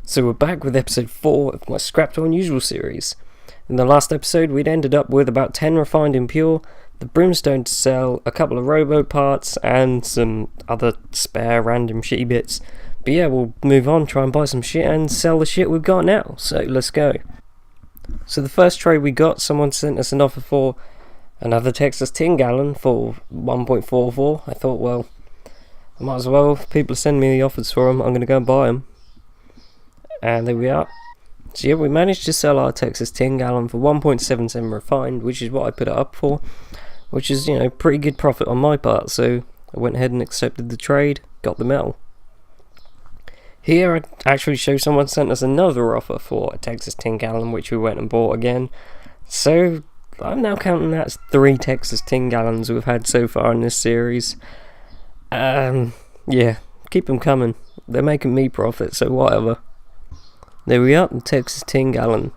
So we're back with episode 4 of my Scrap to Unusual series. In the last episode we'd ended up with about 10 refined impure, the brimstone to sell, a couple of robo parts, and some other spare random shitty bits. But yeah, we'll move on, try and buy some shit and sell the shit we've got now, so let's go. So the first trade we got, someone sent us an offer for another Texas tin gallon for 1.44. I thought, well, I might as well, if people send me the offers for them, I'm going to go and buy them. And there we are. So yeah, we managed to sell our Texas tin gallon for 1.77 refined, which is what I put it up for, which is, you know, pretty good profit on my part. So I went ahead and accepted the trade, got the metal. Here I actually show someone sent us another offer for a Texas tin gallon, which we went and bought again. So I'm now counting that's 3 Texas tin gallons we've had so far in this series. Yeah, keep them coming. They're making me profit, so whatever. There we are, the Texas tin gallon.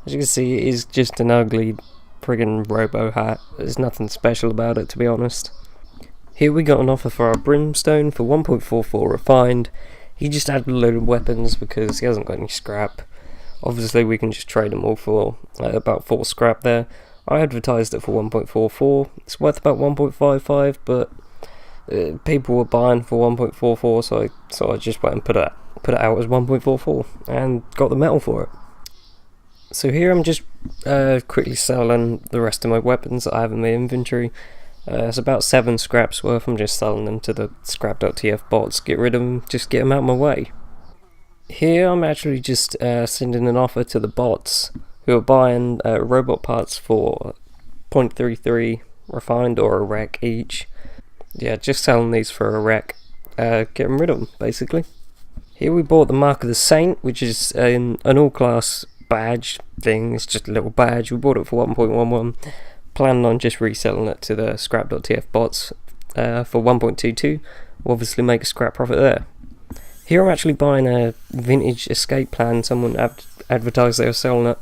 As you can see, it is just an ugly friggin' robo hat. There's nothing special about it, to be honest. Here we got an offer for our brimstone for 1.44 refined. He just added a load of weapons because he hasn't got any scrap. Obviously we can just trade them all for about 4 scrap there. I advertised it for 1.44. It's worth about 1.55, but people were buying for 1.44, so I just went and put it out as 1.44 and got the metal for it. So here I'm just quickly selling the rest of my weapons that I have in my inventory. It's about 7 scraps worth. I'm just selling them to the scrap.tf bots, get rid of them, just get them out of my way. Here I'm actually just sending an offer to the bots who are buying robot parts for 0.33 refined or a wreck each. Yeah, just selling these for a wreck, getting rid of them basically. Here we bought the Mark of the Saint, which is an all-class badge thing. It's just a little badge. We bought it for 1.11. Planning on just reselling it to the scrap.tf bots for 1.22. We'll obviously make a scrap profit there. Here I'm actually buying a vintage escape plan. Someone advertised they were selling it.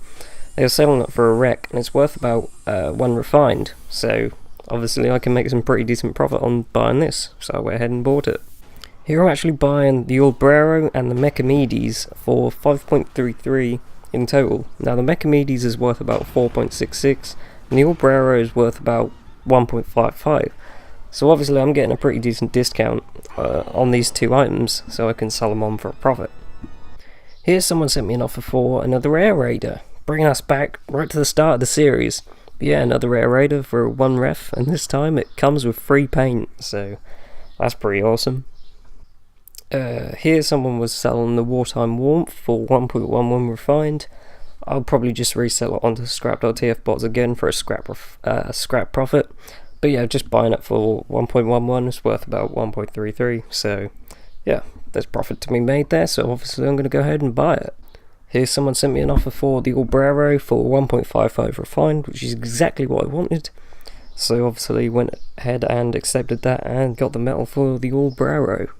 They were selling it for a wreck, and it's worth about 1 refined. So obviously I can make some pretty decent profit on buying this. So I went ahead and bought it. Here I'm actually buying the Obrero and the Mechamedes for 5.33 in total. Now the Mechamedes is worth about 4.66 and the Obrero is worth about 1.55. So obviously I'm getting a pretty decent discount on these 2 items, so I can sell them on for a profit. Here someone sent me an offer for another Air Raider, bringing us back right to the start of the series. But yeah, another Air Raider for 1 ref, and this time it comes with free paint, so that's pretty awesome. Here someone was selling the Wartime Warmth for 1.11 refined. I'll probably just resell it onto scrap.tf bots again for a scrap profit. But yeah, just buying it for 1.11 is worth about 1.33. So yeah, there's profit to be made there. So obviously I'm going to go ahead and buy it. Here someone sent me an offer for the Obrero for 1.55 refined, which is exactly what I wanted. So obviously went ahead and accepted that and got the metal for the Obrero.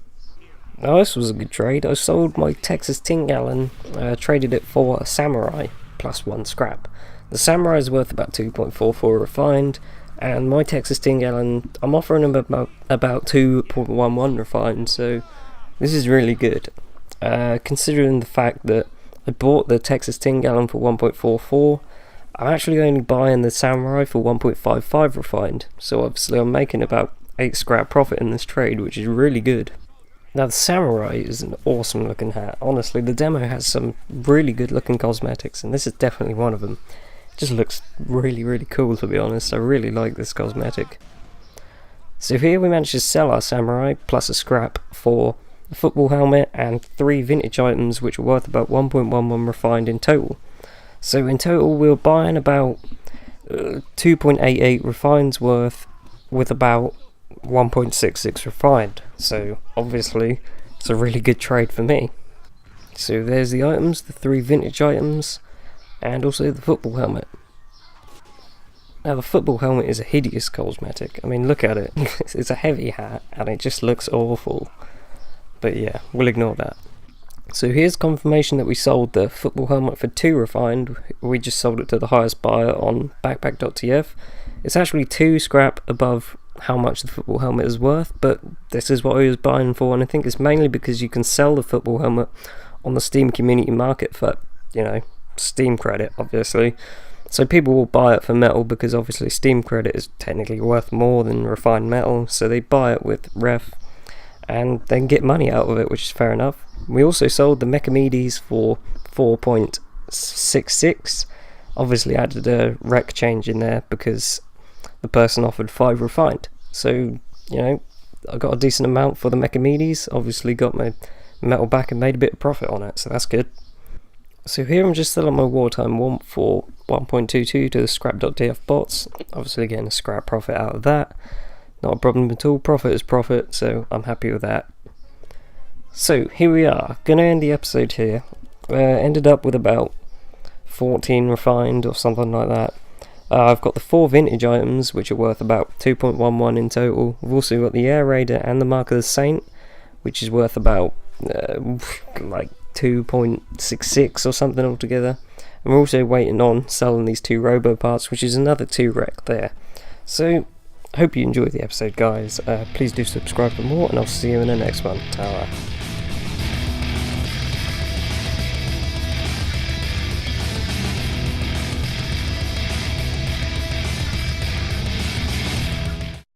Now this was a good trade. I sold my Texas tin gallon, traded it for a Samurai plus 1 scrap. The Samurai is worth about 2.44 refined, and my Texas tin gallon, I'm offering them about 2.11 refined, so this is really good. Considering the fact that I bought the Texas tin gallon for 1.44, I'm actually only buying the Samurai for 1.55 refined, so obviously I'm making about 8 scrap profit in this trade, which is really good. Now the Samurai is an awesome looking hat. Honestly, the demo has some really good looking cosmetics, and this is definitely one of them. It just looks really, really cool, to be honest. I really like this cosmetic. So here we managed to sell our Samurai plus a scrap for a football helmet and 3 vintage items, which were worth about 1.11 refined in total. So in total we were buying about 2.88 refines worth with about 1.66 refined, so obviously it's a really good trade for me. So there's the items, the 3 vintage items, and also the football helmet. Now the football helmet is a hideous cosmetic. I mean, look at it. It's a heavy hat and it just looks awful, but yeah, we'll ignore that. So here's confirmation that we sold the football helmet for 2 refined. We just sold it to the highest buyer on backpack.tf. It's actually 2 scrap above how much the football helmet is worth, but this is what I was buying for, and I think it's mainly because you can sell the football helmet on the Steam community market for, you know, Steam credit, obviously. So people will buy it for metal because obviously Steam credit is technically worth more than refined metal, so they buy it with ref and then get money out of it, which is fair enough. We also sold the Mechamedes for 4.66. Obviously added a rec change in there because the person offered 5 refined. So, you know, I got a decent amount for the Mechamedes, obviously got my metal back and made a bit of profit on it, so that's good. So here I'm just selling my wartime warmth for 1.22 to the scrap.df bots, obviously getting a scrap profit out of that. Not a problem at all, profit is profit, so I'm happy with that. So here we are, gonna end the episode here. Ended up with about 14 refined or something like that. I've got the 4 vintage items, which are worth about 2.11 in total. We've also got the Air Raider and the Mark of the Saint, which is worth about like 2.66 or something altogether. And we're also waiting on selling these 2 robo parts, which is another 2 rec there. So hope you enjoyed the episode, guys. Please do subscribe for more, and I'll see you in the next one. Ta-ra.